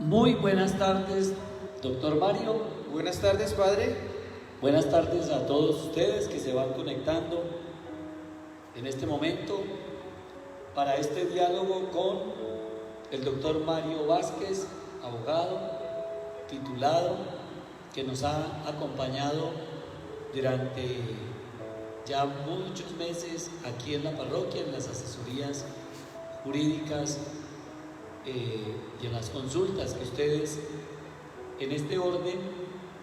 Muy buenas tardes, doctor Mario. Buenas tardes, padre. Buenas tardes a todos ustedes que se van conectando en este momento para este diálogo con el doctor Mario Vázquez, abogado, titulado, que nos ha acompañado durante ya muchos meses aquí en la parroquia, en las asesorías jurídicas y en las consultas que ustedes en este orden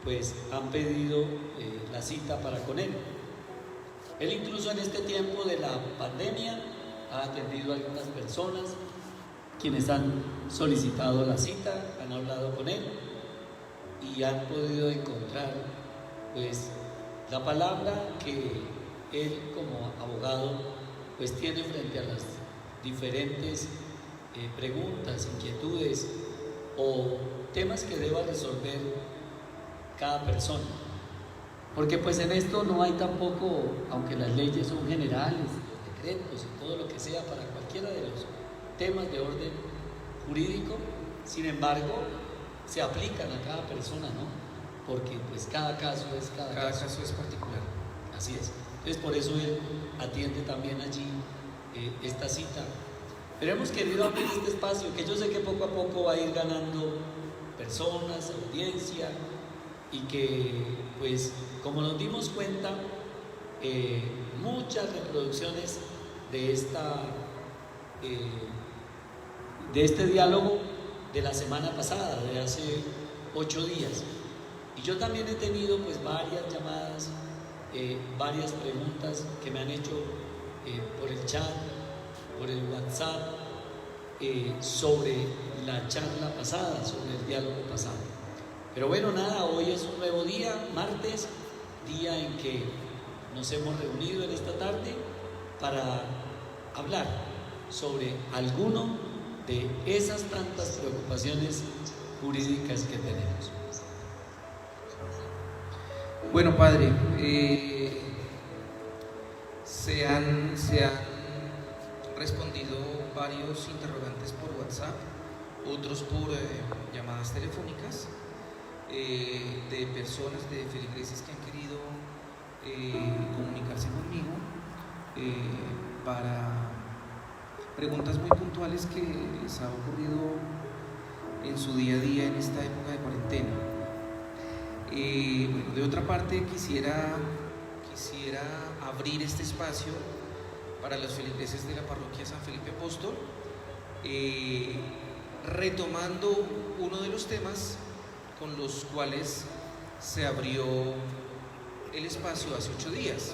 pues han pedido la cita para con él. Él incluso en este tiempo de la pandemia ha atendido a algunas personas quienes han solicitado la cita, han hablado con él y han podido encontrar pues la palabra que él como abogado pues tiene frente a las diferentes preguntas, inquietudes o temas que deba resolver cada persona. Porque pues en esto no hay tampoco, aunque las leyes son generales, los decretos y todo lo que sea para cualquiera de los temas de orden jurídico, sin embargo, se aplican a cada persona, ¿no? Porque pues cada caso es cada caso es particular. Así es. Entonces por eso él atiende también allí esta cita. Pero hemos querido abrir este espacio que yo sé que poco a poco va a ir ganando personas, audiencia, y que pues como nos dimos cuenta, muchas reproducciones de este diálogo de la semana pasada, de hace 8 días. Y yo también he tenido pues varias llamadas, varias preguntas que me han hecho por el chat, por el WhatsApp, sobre la charla pasada, sobre el diálogo pasado. Pero bueno, nada, hoy es un nuevo día, martes, día en que nos hemos reunido en esta tarde para hablar sobre alguno de esas tantas preocupaciones jurídicas que tenemos. Bueno, padre, se han respondido varios interrogantes por WhatsApp, otros por llamadas telefónicas de personas, de feligreses que han querido comunicarse conmigo para preguntas muy puntuales que les ha ocurrido en su día a día en esta época de cuarentena. Bueno, de otra parte quisiera abrir este espacio para los feligreses de la parroquia San Felipe Apóstol, retomando uno de los temas con los cuales se abrió el espacio hace 8 días.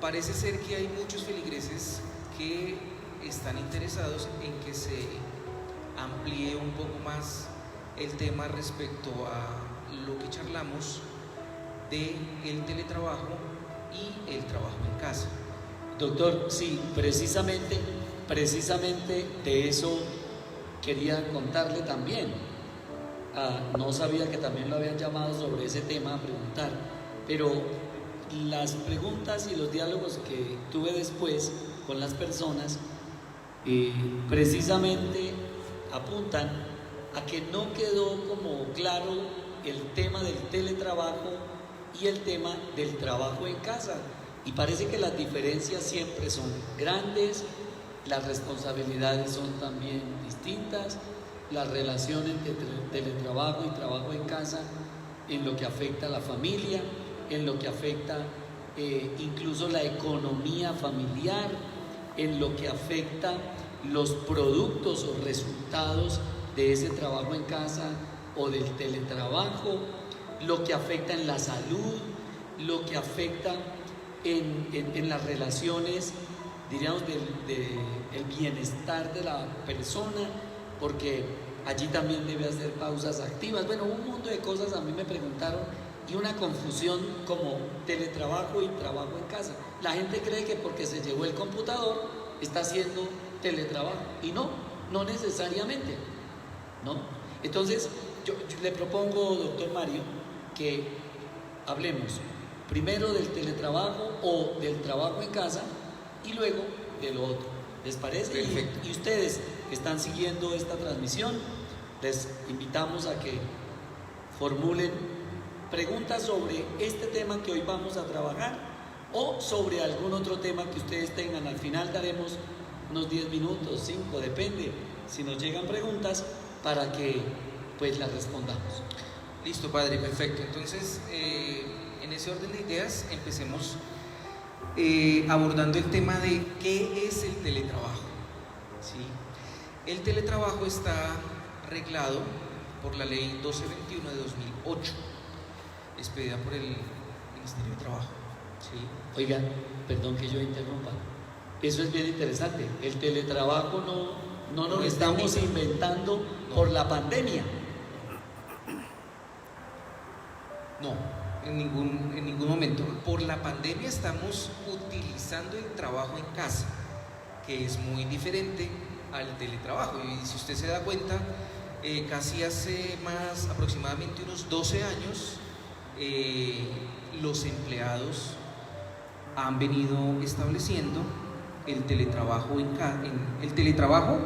Parece ser que hay muchos feligreses que están interesados en que se amplíe un poco más el tema respecto a lo que charlamos de el teletrabajo y el trabajo en casa. Doctor, sí, precisamente de eso quería contarle también. No sabía que también lo habían llamado sobre ese tema a preguntar, pero las preguntas y los diálogos que tuve después con las personas precisamente apuntan a que no quedó como claro el tema del teletrabajo y el tema del trabajo en casa. Y parece que las diferencias siempre son grandes, las responsabilidades son también distintas, la relación entre teletrabajo y trabajo en casa, en lo que afecta a la familia, en lo que afecta incluso la economía familiar, en lo que afecta los productos o resultados de ese trabajo en casa o del teletrabajo, lo que afecta en la salud, lo que afecta en las relaciones, diríamos, del bienestar de la persona, porque allí también debe hacer pausas activas. Bueno, un mundo de cosas a mí me preguntaron y una confusión como teletrabajo y trabajo en casa. La gente cree que porque se llevó el computador está haciendo teletrabajo y no necesariamente, ¿no? Entonces, yo le propongo, doctor Mario, que hablemos primero del teletrabajo o del trabajo en casa y luego de lo otro. ¿Les parece? Perfecto. Y ustedes que están siguiendo esta transmisión, Les invitamos a que formulen preguntas sobre este tema que hoy vamos a trabajar o sobre algún otro tema que ustedes tengan. Al final daremos unos 10 minutos, 5, depende, si nos llegan preguntas, para que pues las respondamos. Listo, padre, perfecto. Entonces, en ese orden de ideas, empecemos abordando el tema de qué es el teletrabajo. ¿Sí? El teletrabajo está reglado por la ley 1221 de 2008, expedida por el Ministerio de Trabajo. ¿Sí? Oiga, perdón que yo interrumpa. Eso es bien interesante. El teletrabajo no lo estamos inventando por la pandemia. No, en ningún momento. Por la pandemia estamos utilizando el trabajo en casa, que es muy diferente al teletrabajo. Y si usted se da cuenta, casi hace aproximadamente unos 12 años, los empleados han venido estableciendo el teletrabajo el teletrabajo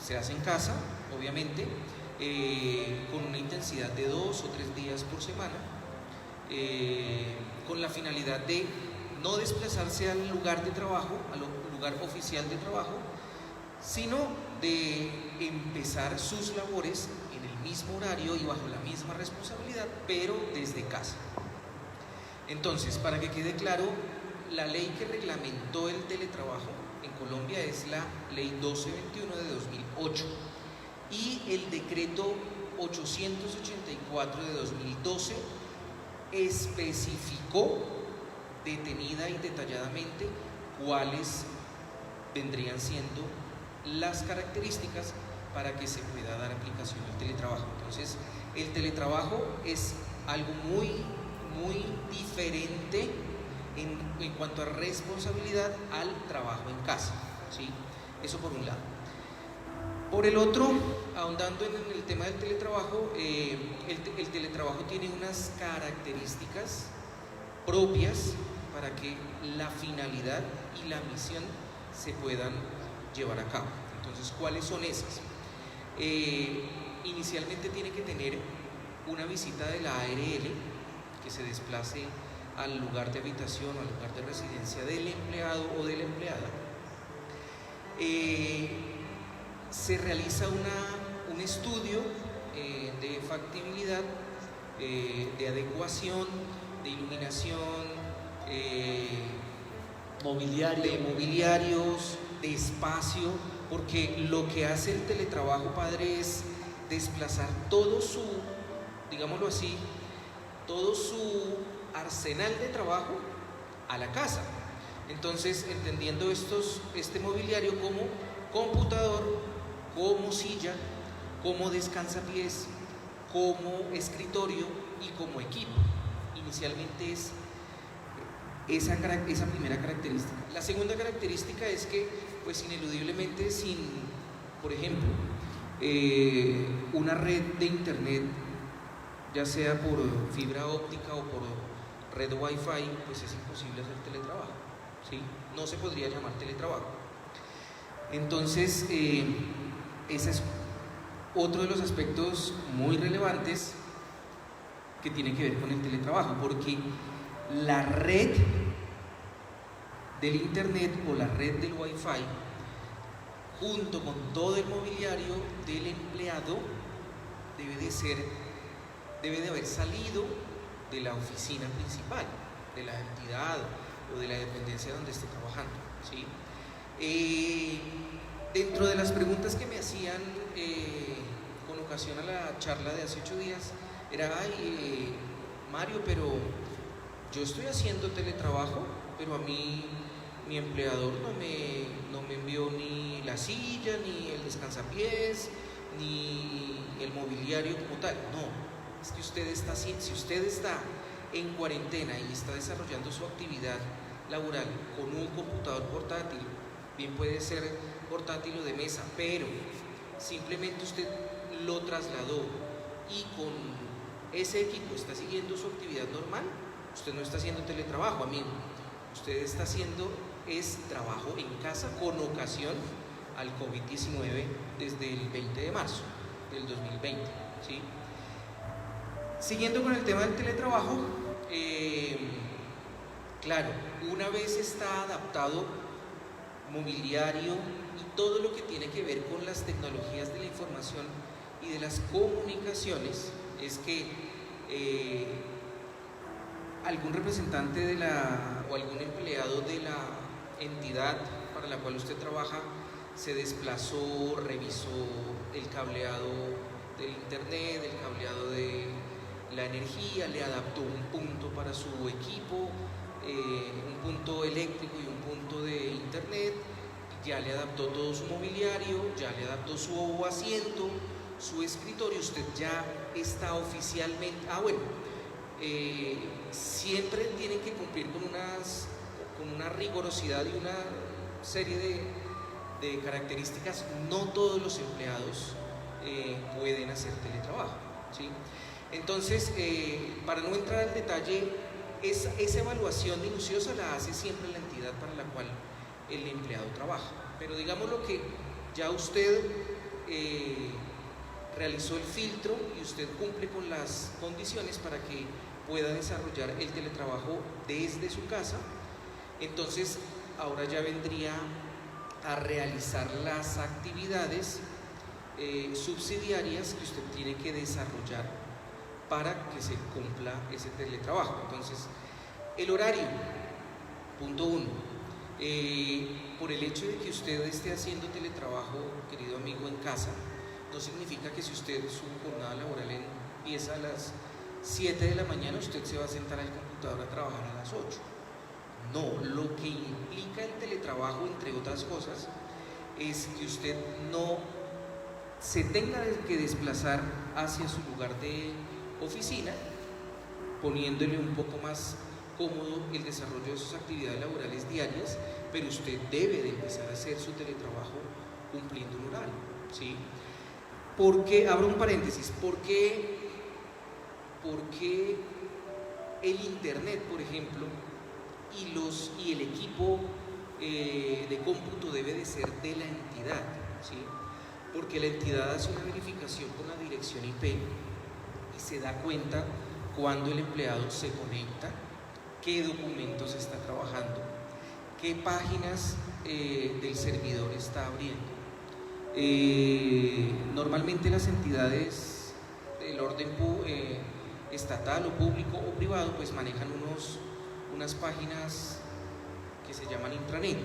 se hace en casa, obviamente, con una intensidad de 2 o 3 días por semana, con la finalidad de no desplazarse al lugar de trabajo, al lugar oficial de trabajo, sino de empezar sus labores en el mismo horario y bajo la misma responsabilidad, pero desde casa. Entonces, para que quede claro, la ley que reglamentó el teletrabajo en Colombia es la ley 1221 de 2008 y el decreto 884 de 2012 especificó detenida y detalladamente cuáles vendrían siendo las características para que se pueda dar aplicación al teletrabajo. Entonces, el teletrabajo es algo muy diferente en cuanto a responsabilidad al trabajo en casa, ¿sí? Eso por un lado. Por el otro, ahondando en el tema del teletrabajo, el teletrabajo tiene unas características propias para que la finalidad y la misión se puedan llevar a cabo. Entonces, ¿cuáles son esas? Inicialmente tiene que tener una visita de la ARL que se desplace al lugar de habitación o al lugar de residencia del empleado o de la empleada. Se realiza un estudio de factibilidad, de adecuación, de iluminación, de mobiliarios, de espacio, porque lo que hace el teletrabajo, padre, es desplazar todo su, digámoslo así, todo su arsenal de trabajo a la casa. Entonces, entendiendo este mobiliario como computador, como silla, como descansapiés, como escritorio y como equipo. Inicialmente es esa primera característica. La segunda característica es que, pues ineludiblemente, sin, por ejemplo, una red de internet, ya sea por fibra óptica o por red Wi-Fi, pues es imposible hacer teletrabajo, ¿sí? No se podría llamar teletrabajo. Entonces, ese es otro de los aspectos muy relevantes que tiene que ver con el teletrabajo, porque la red del internet o la red del Wi-Fi, junto con todo el mobiliario del empleado, debe de haber salido de la oficina principal, de la entidad o de la dependencia donde esté trabajando, ¿sí? Dentro de las preguntas que me hacían con ocasión a la charla de hace 8 días, era, Mario, pero yo estoy haciendo teletrabajo, pero a mí mi empleador no me envió ni la silla, ni el descansapiés, ni el mobiliario como tal. No, es que si usted está en cuarentena y está desarrollando su actividad laboral con un computador portátil, bien puede ser portátil o de mesa, pero simplemente usted lo trasladó y con ese equipo está siguiendo su actividad normal, usted no está haciendo teletrabajo, amigo. Usted está haciendo trabajo en casa con ocasión al COVID-19 desde el 20 de marzo. del 2020, ¿sí? Siguiendo con el tema del teletrabajo, claro, una vez está adaptado mobiliario y todo lo que tiene que ver con las tecnologías de la información y de las comunicaciones, es que algún representante o algún empleado de la entidad para la cual usted trabaja se desplazó, revisó el cableado del internet, el cableado de la energía, le adaptó un punto para su equipo, un punto eléctrico y un punto de internet, ya le adaptó todo su mobiliario, ya le adaptó su asiento, su escritorio, usted ya está oficialmente, siempre tienen que cumplir con una rigurosidad y una serie de características. No todos los empleados pueden hacer teletrabajo, ¿sí? Entonces, para no entrar al detalle, esa evaluación minuciosa la hace siempre la entidad para la cual el empleado trabaja. Pero digámoslo que ya usted realizó el filtro y usted cumple con las condiciones para que pueda desarrollar el teletrabajo desde su casa. Entonces, ahora ya vendría a realizar las actividades subsidiarias que usted tiene que desarrollar para que se cumpla ese teletrabajo. Entonces, el horario, punto 1. Por el hecho de que usted esté haciendo teletrabajo, querido amigo, en casa, no significa que si usted su jornada laboral empieza a las 7 de la mañana, usted se va a sentar al computador a trabajar a las 8. No, lo que implica el teletrabajo, entre otras cosas, es que usted no se tenga que desplazar hacia su lugar de oficina, poniéndole un poco más cómodo el desarrollo de sus actividades laborales diarias, pero usted debe de empezar a hacer su teletrabajo cumpliendo un horario, ¿sí? Porque, abro un paréntesis, ¿por qué el internet, por ejemplo, y el equipo de cómputo debe de ser de la entidad, ¿sí? Porque la entidad hace una verificación con la dirección IP y se da cuenta cuando el empleado se conecta, qué documentos está trabajando, qué páginas del servidor está abriendo. Normalmente las entidades del orden estatal o público o privado pues manejan unas páginas que se llaman intranet.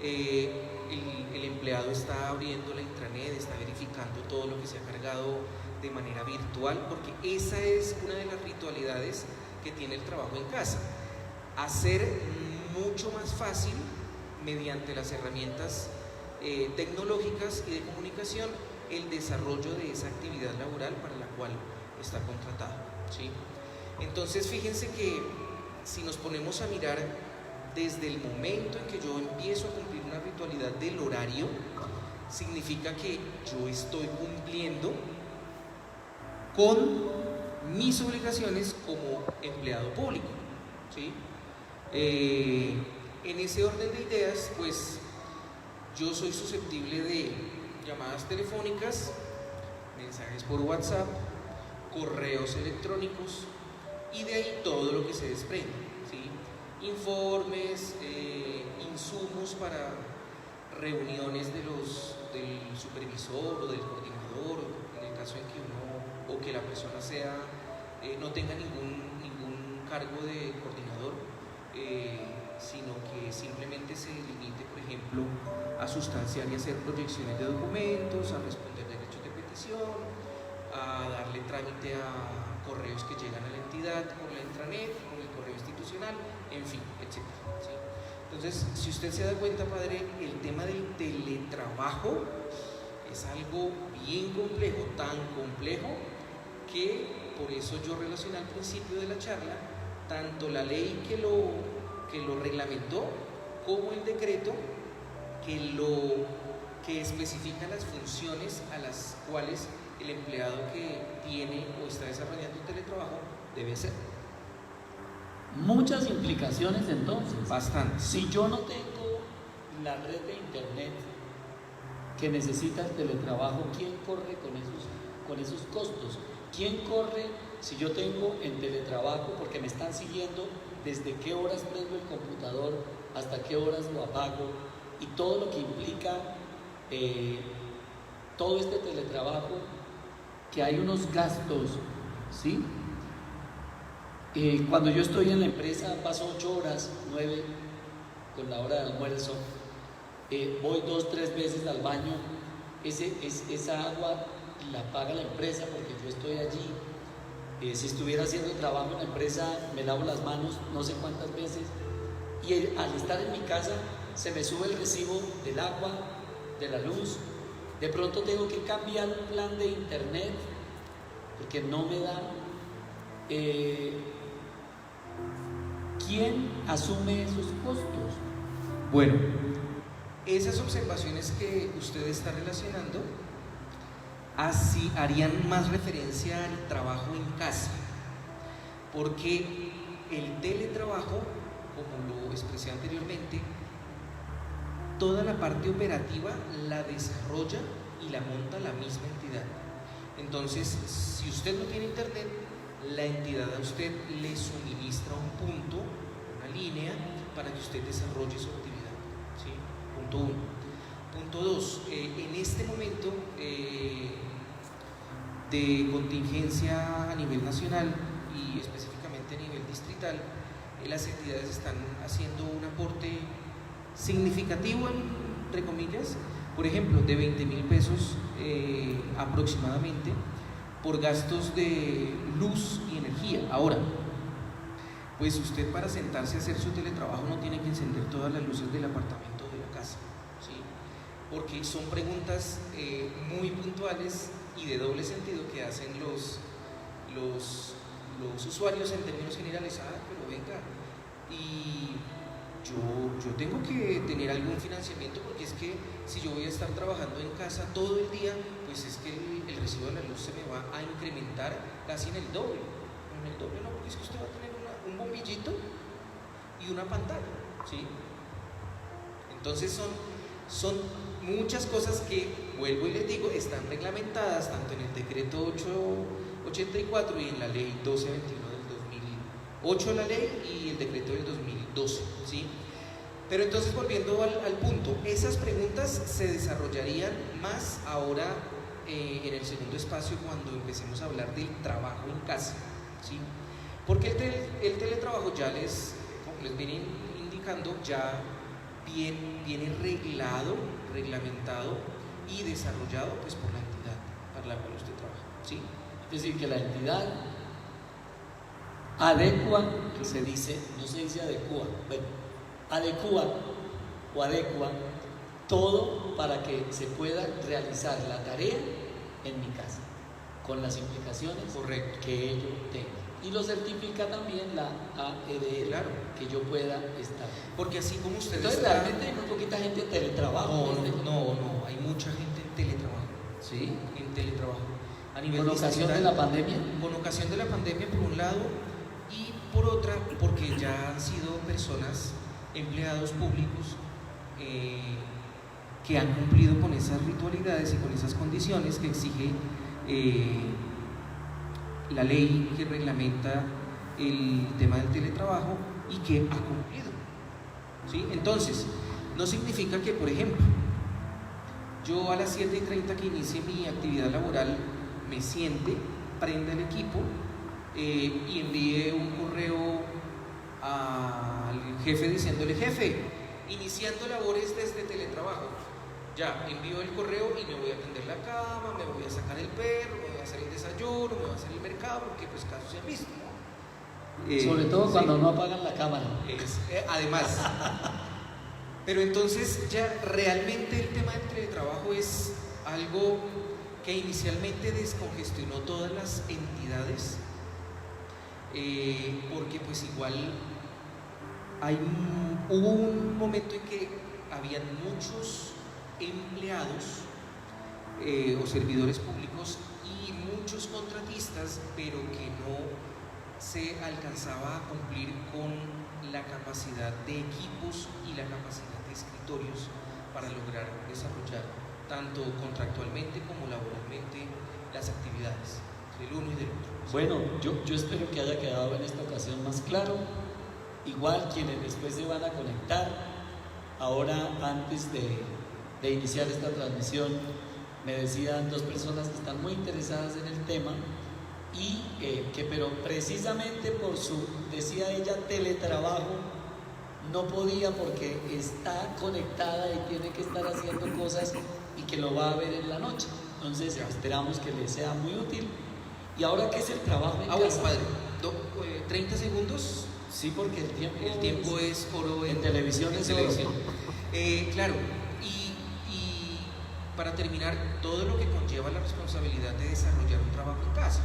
El empleado está abriendo la intranet, está verificando todo lo que se ha cargado de manera virtual, porque esa es una de las ritualidades que tiene el trabajo en casa. Hacer mucho más fácil, mediante las herramientas tecnológicas y de comunicación, el desarrollo de esa actividad laboral para la cual está contratado, ¿sí? Entonces, fíjense que si nos ponemos a mirar desde el momento en que yo empiezo a cumplir una ritualidad del horario, significa que yo estoy cumpliendo con mis obligaciones como empleado público, ¿sí? En ese orden de ideas, pues yo soy susceptible de llamadas telefónicas, mensajes por WhatsApp, correos electrónicos y de ahí todo lo que se desprende, ¿sí? Informes, insumos para reuniones del supervisor o del coordinador, en el caso en que uno o que la persona no tenga ningún cargo de coordinador, sino que simplemente se limite, por ejemplo, a sustanciar y hacer proyecciones de documentos, a responder derechos de petición, a darle trámite a correos que llegan a la entidad por la intranet, con el correo institucional, en fin, etc. ¿Sí? Entonces, si usted se da cuenta, padre, el tema del teletrabajo es algo bien complejo, tan complejo que por eso yo relacioné al principio de la charla tanto la ley que lo reglamentó como el decreto que especifica las funciones a las cuales el empleado que tiene o está desarrollando un teletrabajo debe hacer. Muchas implicaciones entonces. Bastante. Si yo no tengo la red de internet que necesita el teletrabajo, ¿quién corre con esos con esos costos? ¿Quién corre si yo tengo en teletrabajo porque me están siguiendo desde qué horas prendo el computador hasta qué horas lo apago y todo lo que implica todo este teletrabajo, que hay unos gastos, ¿sí? Cuando yo estoy en la empresa paso 8 horas, 9 con la hora de almuerzo, voy 2, 3 veces al baño, esa agua la paga la empresa porque yo estoy allí. Si estuviera haciendo trabajo en la empresa me lavo las manos no sé cuántas veces, y al estar en mi casa se me sube el recibo del agua, de la luz, de pronto tengo que cambiar un plan de internet porque no me da. ¿Quién asume esos costos? Bueno, esas observaciones que usted está relacionando así harían más referencia al trabajo en casa, porque el teletrabajo, como lo expresé anteriormente, toda la parte operativa la desarrolla y la monta la misma entidad. Entonces, si usted no tiene internet, la entidad a usted le suministra un punto, una línea, para que usted desarrolle su actividad, ¿sí? Punto 1. Punto 2, en este momento de contingencia a nivel nacional y específicamente a nivel distrital, las entidades están haciendo un aporte significativo, entre comillas, por ejemplo, de 20.000 pesos aproximadamente por gastos de luz y energía. Ahora, pues usted para sentarse a hacer su teletrabajo no tiene que encender todas las luces del apartamento o de la casa, ¿sí? Porque son preguntas muy puntuales y de doble sentido que hacen los usuarios en términos generales. Pero venga, y yo tengo que tener algún financiamiento, porque es que si yo voy a estar trabajando en casa todo el día, pues es que el recibo de la luz se me va a incrementar casi en el doble. En el doble no, porque es que usted va a tener un bombillito y una pantalla, ¿sí? Entonces son muchas cosas que, vuelvo y les digo, están reglamentadas tanto en el decreto 884 y en la ley 1221 del 2008, la ley, y el decreto del 2012, ¿sí? Pero entonces, volviendo al punto, esas preguntas se desarrollarían más ahora en el segundo espacio, cuando empecemos a hablar del trabajo en casa, ¿sí? Porque el teletrabajo, ya les viene indicando, ya viene reglamentado y desarrollado pues por la entidad para la cual usted trabaja, ¿sí? Es decir, que la entidad adecua, que se dice, no se dice adecua, bueno, adecua todo para que se pueda realizar la tarea en mi casa, con las implicaciones que ello tenga. Y lo certifica también la ARL, claro, que yo pueda estar. Porque así como ustedes... Entonces realmente hay muy poquita gente en teletrabajo. No, hay mucha gente en teletrabajo. ¿Sí? En teletrabajo. A nivel ¿Con ocasión de la pandemia? Con ocasión de la pandemia, por un lado, y por otra, porque ya han sido personas, empleados públicos, que han cumplido con esas ritualidades y con esas condiciones que exige la ley que reglamenta el tema del teletrabajo, y que ha cumplido, ¿sí? Entonces, no significa que, por ejemplo, yo a las 7:30 que inicie mi actividad laboral me siente, prenda el equipo y envíe un correo al jefe diciéndole: jefe, iniciando labores desde teletrabajo. Ya, envío el correo y me voy a tender la cama, me voy a sacar el perro, me voy a hacer el desayuno, me voy a hacer el mercado, porque pues casos se han visto, ¿no? Sobre todo cuando no apagan la cámara. Además. Pero entonces ya realmente el tema del teletrabajo es algo que inicialmente descongestionó todas las entidades, porque pues igual hubo un momento en que habían muchos empleados o servidores públicos y muchos contratistas, pero que no se alcanzaba a cumplir con la capacidad de equipos y la capacidad de escritorios para lograr desarrollar tanto contractualmente como laboralmente las actividades del uno y del otro. Bueno, yo espero que haya quedado en esta ocasión más claro. Igual quienes después se van a conectar, ahora antes de iniciar esta transmisión, me decían dos personas que están muy interesadas en el tema y que pero precisamente por su, decía ella, teletrabajo, no podía porque está conectada y tiene que estar haciendo cosas y que lo va a ver en la noche. Entonces esperamos que les sea muy útil. ¿Y ahora qué es el trabajo en casa? Padre, 30 segundos. Sí, porque el tiempo es oro en televisión. Es televisión. Claro, y para terminar, todo lo que conlleva la responsabilidad de desarrollar un trabajo en casa,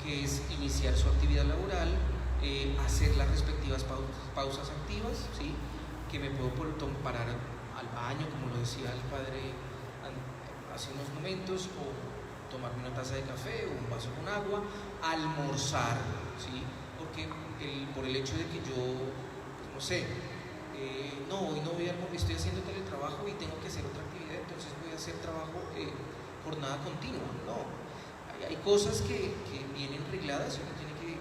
que es iniciar su actividad laboral, hacer las respectivas pausas activas, ¿sí? Que me puedo parar al baño, como lo decía el padre hace unos momentos, o tomarme una taza de café o un vaso con agua, almorzar, ¿sí? Porque por el hecho de que yo, no sé, hoy no voy a almorzar, estoy haciendo teletrabajo y tengo que hacer otra actividad, entonces voy a hacer trabajo jornada continua. No, hay cosas que vienen regladas y uno tiene que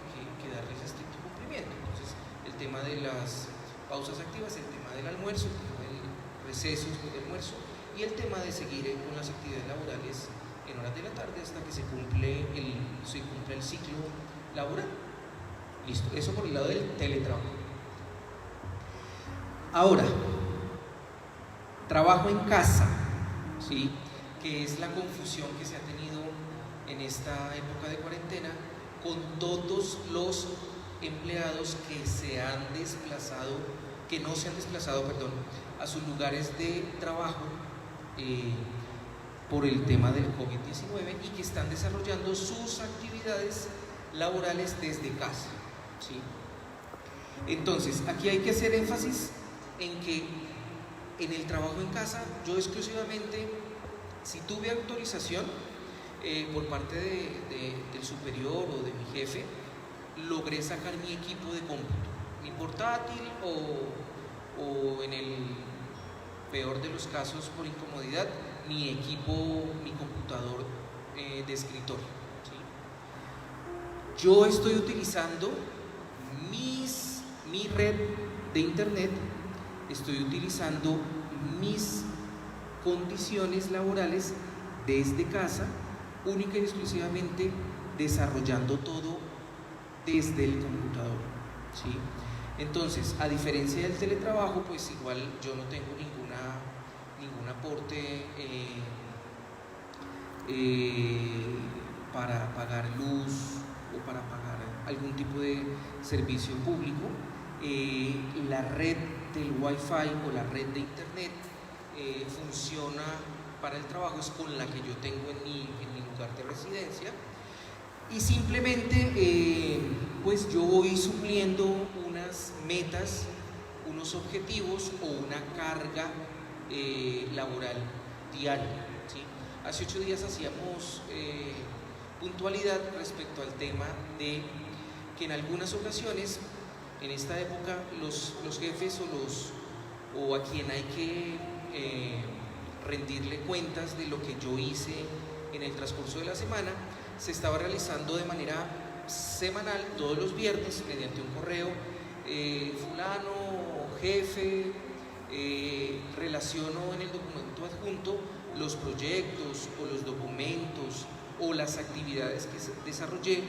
darles estricto cumplimiento. Entonces, el tema de las pausas activas, el tema del almuerzo, el tema del receso después del almuerzo y el tema de seguir con las actividades laborales en horas de la tarde hasta que se cumple el ciclo laboral. Listo, eso por el lado del teletrabajo. Ahora, trabajo en casa, ¿sí? Que es la confusión que se ha tenido en esta época de cuarentena con todos los empleados que no se han desplazado, a sus lugares de trabajo por el tema del COVID-19 y que están desarrollando sus actividades laborales desde casa, ¿sí? Entonces, aquí hay que hacer énfasis en que en el trabajo en casa, yo exclusivamente, si tuve autorización por parte del superior o de mi jefe, logré sacar mi equipo de cómputo, mi portátil o en el peor de los casos por incomodidad, mi computador de escritorio, ¿sí? Yo estoy utilizando mi red de internet, estoy utilizando mis condiciones laborales desde casa, única y exclusivamente desarrollando todo desde el computador, ¿sí? Entonces, a diferencia del teletrabajo, pues igual yo no tengo ningún aporte para pagar luz o para pagar algún tipo de servicio público. La red del Wi-Fi o la red de internet funciona para el trabajo, es con la que yo tengo en mi lugar de residencia, y simplemente pues yo voy supliendo unas metas, unos objetivos o una carga laboral diaria, ¿sí? Hace 8 días hacíamos puntualidad respecto al tema de que en algunas ocasiones en esta época los jefes o a quien hay que rendirle cuentas de lo que yo hice en el transcurso de la semana, se estaba realizando de manera semanal, todos los viernes, mediante un correo, fulano, jefe, relaciono en el documento adjunto los proyectos o los documentos o las actividades que desarrollé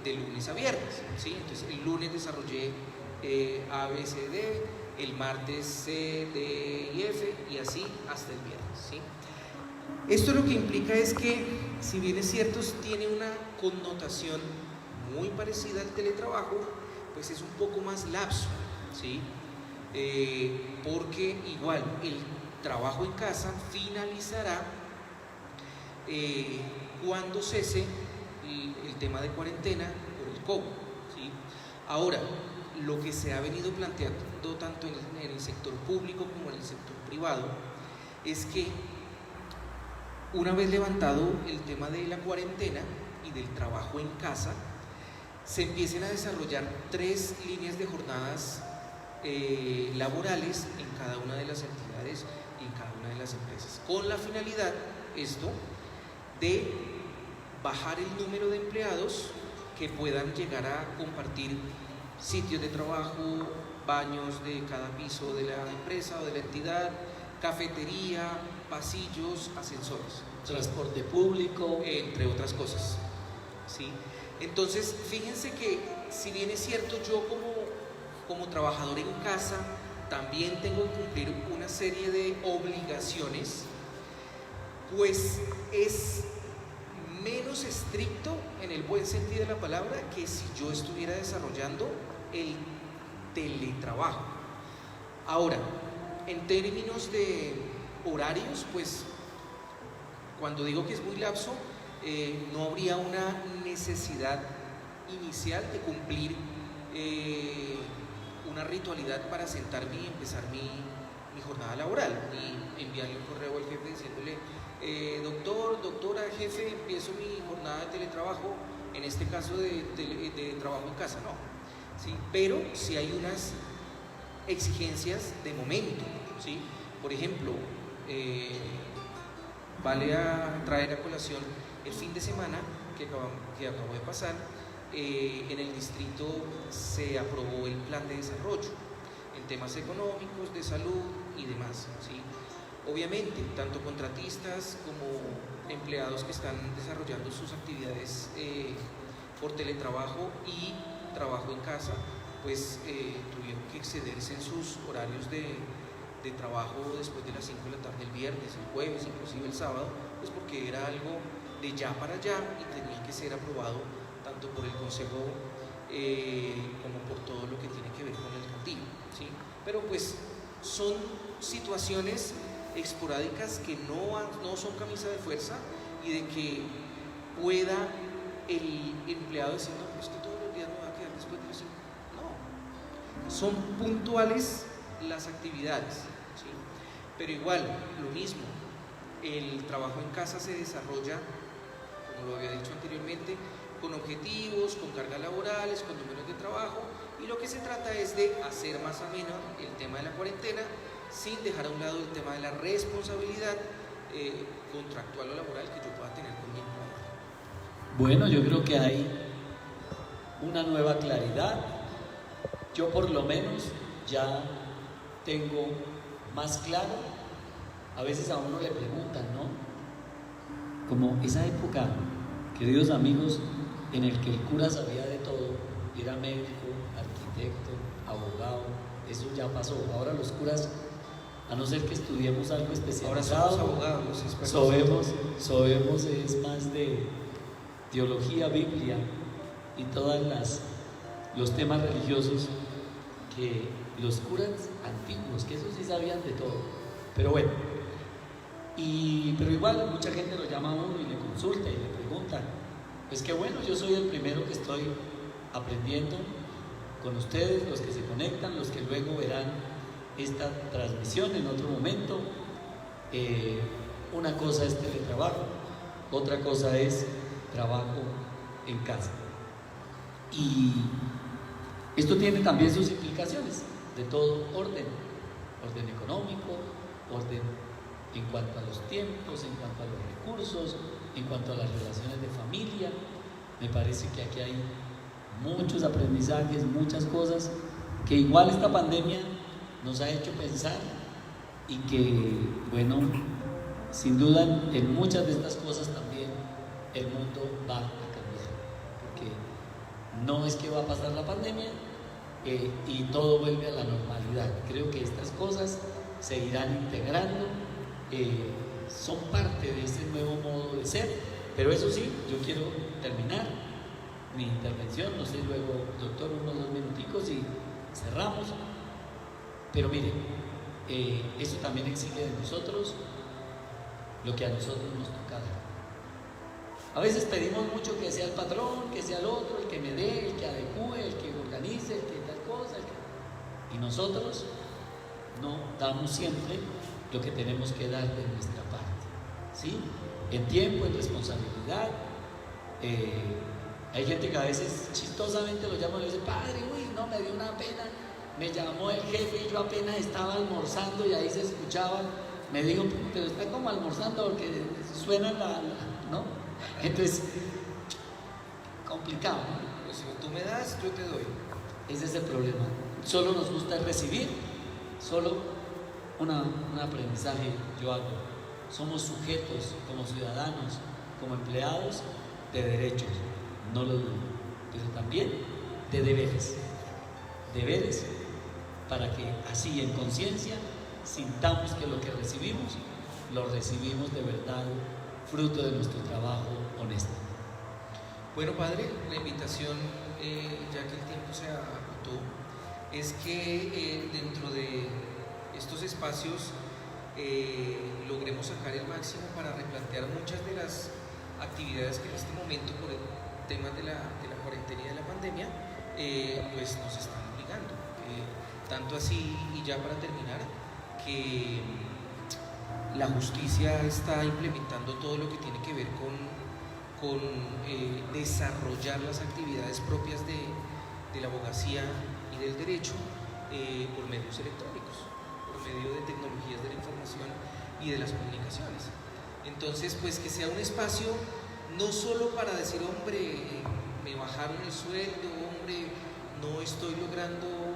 de lunes a viernes, ¿sí? Entonces el lunes desarrollé A, B, C, D, el martes C, D y F, y así hasta el viernes, ¿sí? Esto lo que implica es que, si bien es cierto, tiene una connotación muy parecida al teletrabajo, pues es un poco más lapso, ¿sí? Porque igual el trabajo en casa finalizará cuando cese el tema de cuarentena por el COVID, ¿sí? Ahora, lo que se ha venido planteando tanto en el sector público como en el sector privado es que una vez levantado el tema de la cuarentena y del trabajo en casa, se empiecen a desarrollar 3 líneas de jornadas laborales en cada una de las entidades y en cada una de las empresas, con la finalidad, de bajar el número de empleados que puedan llegar a compartir sitios de trabajo, baños de cada piso de la empresa o de la entidad, cafetería, pasillos, ascensores, transporte público, entre otras cosas, ¿sí? Entonces, fíjense que si bien es cierto, yo como trabajador en casa también tengo que cumplir una serie de obligaciones, pues es menos estricto en el buen sentido de la palabra que si yo estuviera desarrollando el teletrabajo. Ahora, en términos de horarios, pues cuando digo que es muy lapso, no habría una necesidad inicial de cumplir una ritualidad para sentarme y empezar mi jornada laboral y enviarle un correo al jefe diciéndole doctora, jefe, empiezo mi jornada de teletrabajo, en este caso de trabajo en casa, no, ¿sí? Pero sí hay unas exigencias de momento, ¿sí? Por ejemplo, vale a traer a colación el fin de semana que acabó de pasar. En el distrito se aprobó el plan de desarrollo en temas económicos, de salud y demás, ¿sí? Obviamente, tanto contratistas como empleados que están desarrollando sus actividades por teletrabajo y trabajo en casa, pues tuvieron que excederse en sus horarios de trabajo después de las 5 de la tarde el viernes, el jueves, inclusive el sábado, pues porque era algo de ya para allá y tenía que ser aprobado tanto por el Consejo como por todo lo que tiene que ver con el cautivo, ¿sí? Pero pues son situaciones esporádicas que no son camisa de fuerza y de que pueda el empleado decir, no, pero es que todos los días me voy a quedar después de las 5. No, son puntuales las actividades, ¿sí? Pero igual, lo mismo, el trabajo en casa se desarrolla, como lo había dicho anteriormente, con objetivos, con cargas laborales, con números de trabajo, y lo que se trata es de hacer más ameno el tema de la cuarentena sin dejar a un lado el tema de la responsabilidad contractual o laboral que yo pueda tener con mi empleador. Bueno, yo creo que hay una nueva claridad. Yo por lo menos ya tengo más claro. A veces a uno le preguntan, ¿no? Como esa época, queridos amigos, en el que el cura sabía de todo, era médico, arquitecto, abogado, eso ya pasó. Ahora los curas, a no ser que estudiemos algo especializado, ahora somos abogados, sabemos es más de teología, Biblia y todos los temas religiosos que los curas antiguos, que esos sí sabían de todo. Pero bueno, pero igual mucha gente lo llama a uno y le consulta y le pregunta. Pues qué bueno, yo soy el primero que estoy aprendiendo con ustedes, los que se conectan, los que luego verán esta transmisión en otro momento. Una cosa es teletrabajo, otra cosa es trabajo en casa. Y esto tiene también sus implicaciones de todo orden económico, orden en cuanto a los tiempos, en cuanto a los recursos, en cuanto a las relaciones de familia. Me parece que aquí hay muchos aprendizajes, muchas cosas que igual esta pandemia nos ha hecho pensar y que, bueno, sin duda en muchas de estas cosas también el mundo va a cambiar, porque no es que va a pasar la pandemia y todo vuelve a la normalidad. Creo que estas cosas se irán integrando, son parte de ese nuevo modo de ser. Pero eso sí, yo quiero terminar mi intervención, no sé, luego, doctor, unos 2 minuticos y cerramos. Pero miren, eso también exige de nosotros lo que a nosotros nos toca dar. A veces pedimos mucho que sea el patrón, que sea el otro, el que me dé, el que adecue, el que organice, el que tal cosa, y nosotros no damos siempre lo que tenemos que dar de nuestra parte, ¿sí? En tiempo, en responsabilidad. Hay gente que a veces chistosamente lo llama y le dice, padre, uy, no, me dio una pena, me llamó el jefe y yo apenas estaba almorzando y ahí se escuchaba, me dijo, pero está como almorzando porque suena ¿no? Entonces, complicado, ¿no? Pues si tú me das, yo te doy. Ese es el problema. Solo nos gusta recibir, solo un aprendizaje yo hago. Somos sujetos como ciudadanos, como empleados de derechos, no lo dudo, pero también de deberes. Deberes para que así en conciencia sintamos que lo que recibimos, lo recibimos de verdad, fruto de nuestro trabajo honesto. Bueno, Padre, la invitación, ya que el tiempo se agotó, es que dentro de estos espacios logremos sacar el máximo para replantear muchas de las actividades que en este momento, por el tema de la cuarentena y de la pandemia, pues nos están obligando. Tanto así, y ya para terminar, que la justicia está implementando todo lo que tiene que ver con desarrollar las actividades propias de la abogacía y del derecho por medios electrónicos, por medio de tecnologías de la información y de las comunicaciones. Entonces, pues que sea un espacio no solo para decir, hombre, me bajaron el sueldo, hombre, no estoy logrando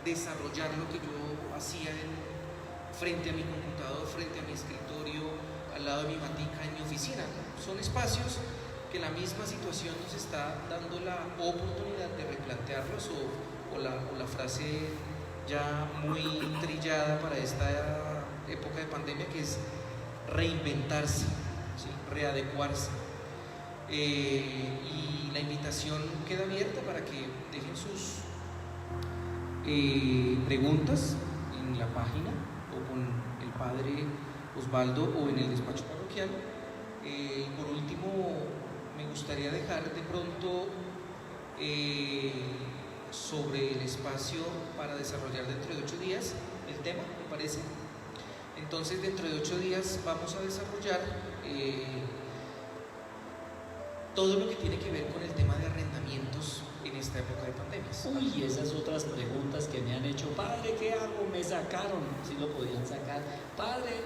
desarrollar lo que yo hacía frente a mi computador, frente a mi escritorio, al lado de mi matica, en mi oficina. Son espacios que la misma situación nos está dando la oportunidad de replantearlos, o la frase ya muy trillada para esta época de pandemia, que es reinventarse, ¿sí? Readecuarse. Y la invitación queda abierta para que dejen sus preguntas en la página o con el Padre Osvaldo o en el despacho parroquial. Por último, me gustaría dejar de pronto sobre el espacio para desarrollar dentro de 8 días el tema, ¿me parece? Entonces, dentro de 8 días vamos a desarrollar todo lo que tiene que ver con el tema de arrendamientos en esta época de pandemias. Uy, esas otras preguntas que me han hecho, padre, ¿qué hago? Me sacaron, si lo podían sacar, padre,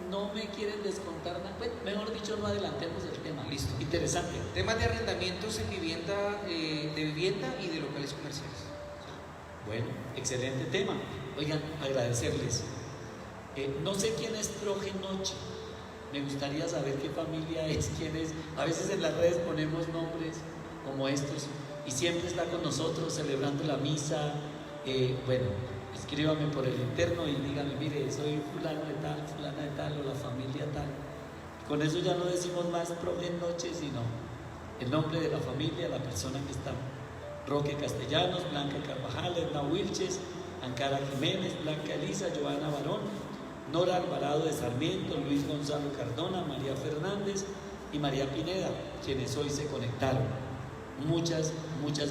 no me quieren descontar nada. Bueno, mejor dicho, no adelantemos el tema. Listo. Interesante. Temas de arrendamientos en vivienda, de vivienda y de locales comerciales. Bueno, excelente tema. Oigan, agradecerles. No sé quién es Troje Noche. Me gustaría saber qué familia es, quién es. A veces en las redes ponemos nombres como estos y siempre está con nosotros celebrando la misa. Bueno, escríbame por el interno y dígame, mire, soy fulano de tal, fulana de tal, o la familia tal. Con eso ya no decimos más Troje Noche, sino el nombre de la familia, la persona que está. Roque Castellanos, Blanca Carvajal, Edna Wilches, Ankara Jiménez, Blanca Elisa, Joana Barón, Nora Alvarado de Sarmiento, Luis Gonzalo Cardona, María Fernández y María Pineda, quienes hoy se conectaron. Muchas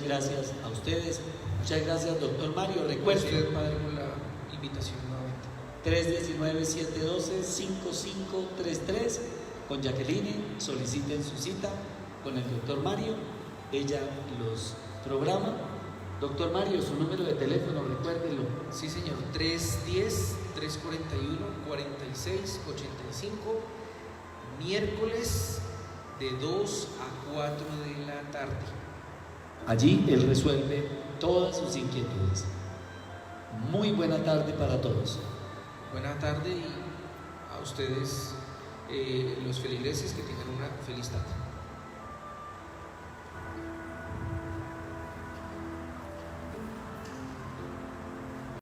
gracias a ustedes. Muchas gracias, doctor Mario. Recuerden, Padre, por la invitación nuevamente. 319-712-5533 con Jacqueline. Soliciten su cita con el doctor Mario. Ella los programa. Doctor Mario, su número de teléfono, recuérdelo. Sí, señor, 310-341-4685, miércoles de 2 a 4 de la tarde. Allí él resuelve todas sus inquietudes. Muy buena tarde para todos. Buena tarde, y a ustedes, los feligreses, que tengan una feliz tarde.